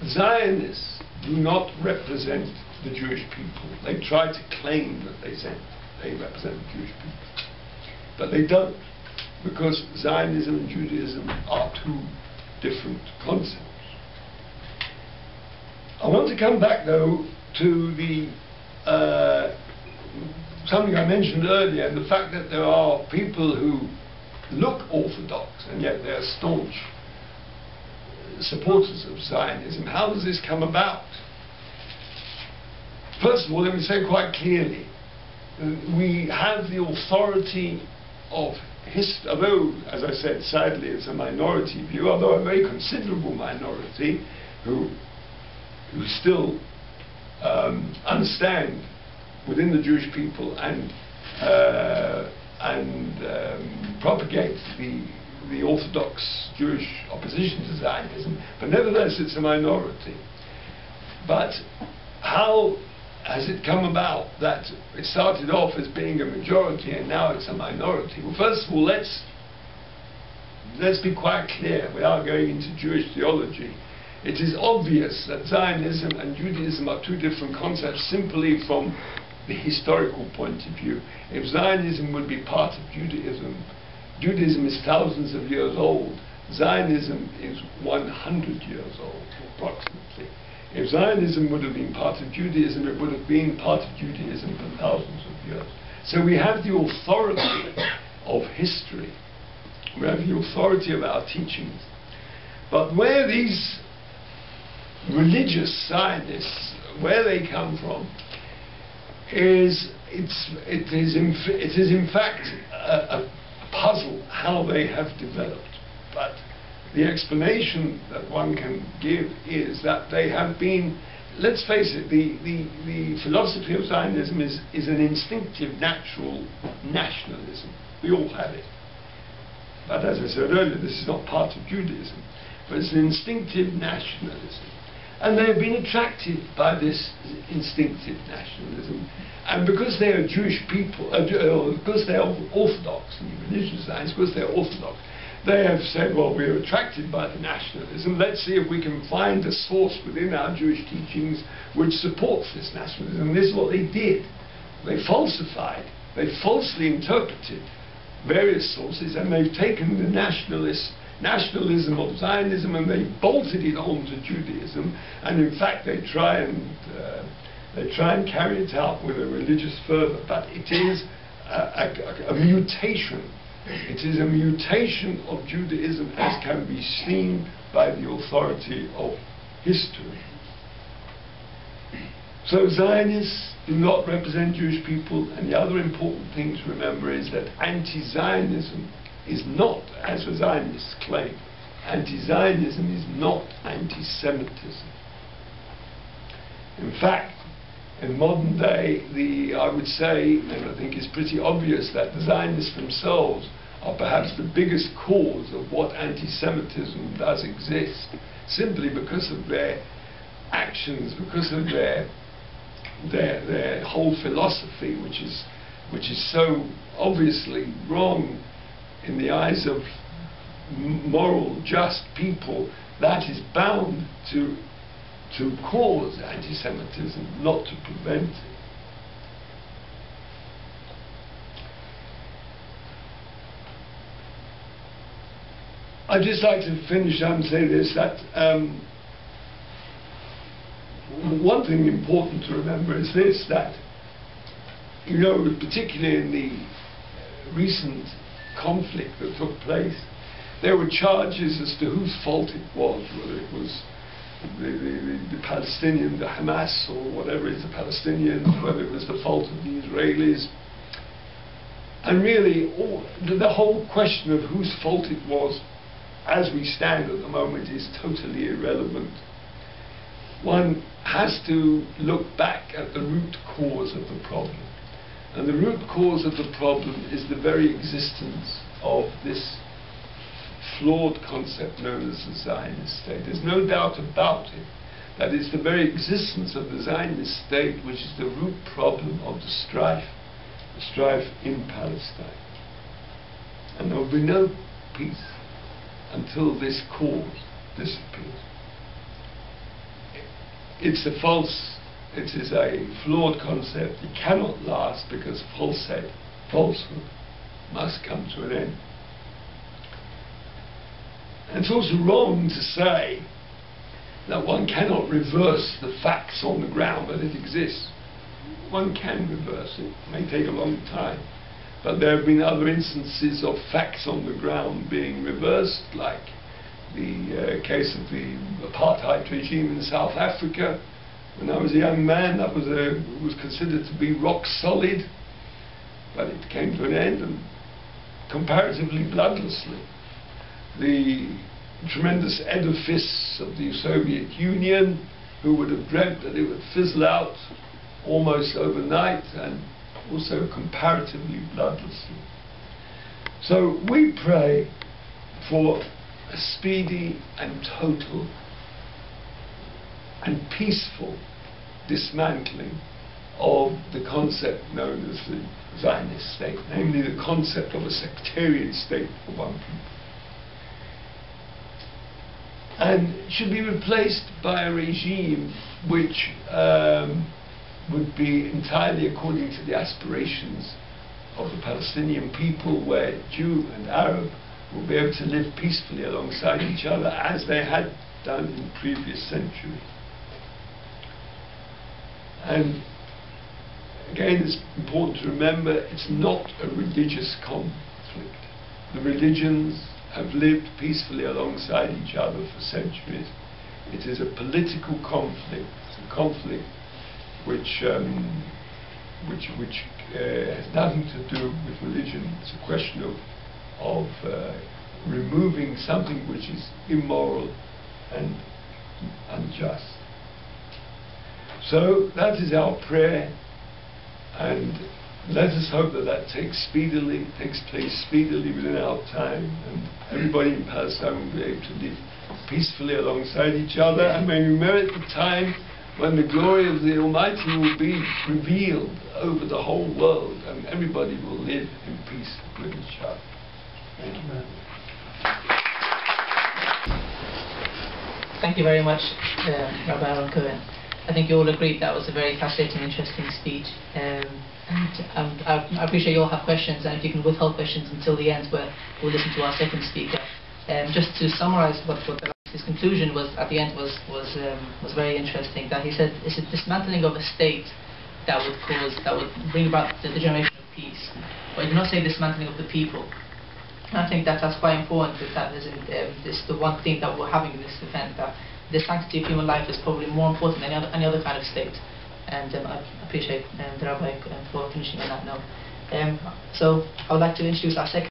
Zionists do not represent the Jewish people. They try to claim that they represent the Jewish people. But they don't, because Zionism and Judaism are two different concepts. I want to come back, though, to the something I mentioned earlier, the fact that there are people who look orthodox and yet they're staunch supporters of Zionism. How does this come about? First of all, let me say quite clearly, we have the authority of history, although, as I said, sadly it's a minority view, although a very considerable minority who still understand within the Jewish people and propagate the Orthodox Jewish opposition to Zionism, but nevertheless it's a minority. But how has it come about that it started off as being a majority and now it's a minority? Well, first of all, let's be quite clear without going into Jewish theology. It is obvious that Zionism and Judaism are two different concepts simply from the historical point of view. If Zionism would be part of Judaism, Judaism is thousands of years old, Zionism is 100 years old, approximately. If Zionism would have been part of Judaism, it would have been part of Judaism for thousands of years. So we have the authority of history. We have the authority of our teachings. But where these religious Zionists, where they come from, it is in fact a puzzle how they have developed. But the explanation that one can give is that they have been, let's face it, the philosophy of Zionism is an instinctive, natural nationalism. We all have it. But as I said earlier, this is not part of Judaism, but it's an instinctive nationalism. And they have been attracted by this instinctive nationalism. And because they are Jewish people, because they are Orthodox, and religious Zionists, because they are Orthodox, they have said, well, we're attracted by the nationalism. Let's see if we can find a source within our Jewish teachings which supports this nationalism. And this is what they did. They falsified, they falsely interpreted various sources, and they've taken the nationalism of Zionism and they bolted it onto Judaism, and in fact they try and carry it out with a religious fervor. But it is a mutation. It is a mutation of Judaism, as can be seen by the authority of history. So Zionists do not represent Jewish people, and the other important thing to remember is that anti-Zionism is not, as the Zionists claim, anti-Zionism is not anti-Semitism. In fact, in modern day, I would say, and I think it's pretty obvious, that the Zionists themselves are perhaps the biggest cause of what anti-Semitism does exist, simply because of their actions, because of their whole philosophy, which is so obviously wrong in the eyes of moral, just people. That is bound to cause anti-Semitism, not to prevent it. I'd just like to finish up and say this, that one thing important to remember is this, that, you know, particularly in the recent conflict that took place, there were charges as to whose fault it was, whether it was the Palestinian, the Hamas, or whatever it is, the Palestinians, whether it was the fault of the Israelis. And really, the whole question of whose fault it was, as we stand at the moment, is totally irrelevant. One has to look back at the root cause of the problem. And the root cause of the problem is the very existence of this flawed concept known as the Zionist state. There's no doubt about it that it's the very existence of the Zionist state which is the root problem of the strife in Palestine. And there will be no peace until this cause disappears. it's a false, it is a flawed concept. It cannot last because falsehood must come to an end. And it's also wrong to say that one cannot reverse the facts on the ground, that it exists. One can reverse it. It may take a long time. But there have been other instances of facts on the ground being reversed, like the case of the apartheid regime in South Africa. When I was a young man, that was considered to be rock solid, but it came to an end, and comparatively bloodlessly. The tremendous edifice of the Soviet Union, who would have dreamt that it would fizzle out almost overnight, and also comparatively bloodlessly. So we pray for a speedy and total and peaceful dismantling of the concept known as the Zionist state, namely the concept of a sectarian state for one people, and should be replaced by a regime which would be entirely according to the aspirations of the Palestinian people, where Jew and Arab will be able to live peacefully alongside each other as they had done in previous centuries. And again, it's important to remember it's not a religious conflict. The religions have lived peacefully alongside each other for centuries. It is a political conflict. It's a conflict which has nothing to do with religion. It's a question of removing something which is immoral and unjust. So that is our prayer, and let us hope that that takes place speedily within our time, and everybody in Palestine will be able to live peacefully alongside each other, and may we merit the time when the glory of the Almighty will be revealed over the whole world, and everybody will live in peace with each other. Thank you, man. Thank you very much, Rabbi Ahron Cohen. I think you all agreed that was a very fascinating, interesting speech. And I appreciate you all have questions, and if you can withhold questions until the end, where we'll listen to our second speaker. Just to summarize what his conclusion was at the end was very interesting. That he said it's a dismantling of a state that would bring about the generation of peace, but he did not say dismantling of the people. And I think that's quite important. That is the one thing that we're having in this event, that the sanctity of human life is probably more important than any other kind of state. And I appreciate the Rabbi for finishing on that note. So I would like to introduce our second